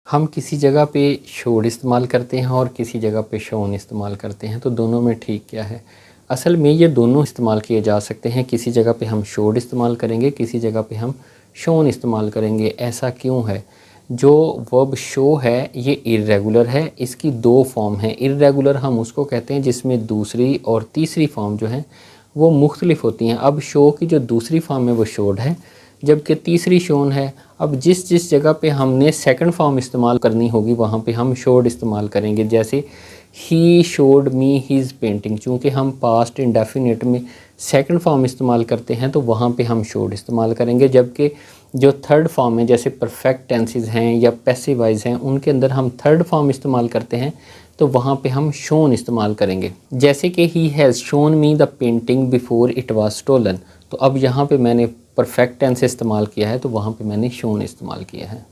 हम किसी जगह पे शोड इस्तेमाल करते हैं और किसी जगह पे शोन इस्तेमाल करते हैं, तो दोनों में ठीक क्या है? असल में ये दोनों इस्तेमाल किए जा सकते हैं। किसी जगह पे हम शोड इस्तेमाल करेंगे, किसी जगह पे हम शोन इस्तेमाल करेंगे। ऐसा क्यों है? जो वर्ब शो है ये इर्रेगुलर है। इसकी दो फॉर्म हैं। इर्रेगुलर हम उसको कहते हैं जिसमें दूसरी और तीसरी फॉर्म जो है वो मुख्तलिफ होती हैं। अब शो की जो दूसरी फॉर्म है वो शोड है, जबकि तीसरी शोन है। अब जिस जगह पे हमने सेकंड फॉर्म इस्तेमाल करनी होगी वहाँ पे हम शोड इस्तेमाल करेंगे। जैसे he showed me his painting, चूँकि हम पास्ट इंडेफिनिट में सेकंड फॉर्म इस्तेमाल करते हैं तो वहाँ पे हम शोड इस्तेमाल करेंगे। जबकि जो थर्ड फॉर्म है, जैसे परफेक्ट टेंसेस हैं या पैसिव वॉइस हैं, उनके अंदर हम थर्ड फॉर्म इस्तेमाल करते हैं तो वहाँ पे हम शोन इस्तेमाल करेंगे। जैसे कि ही has shown me the painting before it was stolen, तो अब यहाँ पे मैंने परफेक्ट टेंस इस्तेमाल किया है तो वहाँ पे मैंने शोन इस्तेमाल किया है।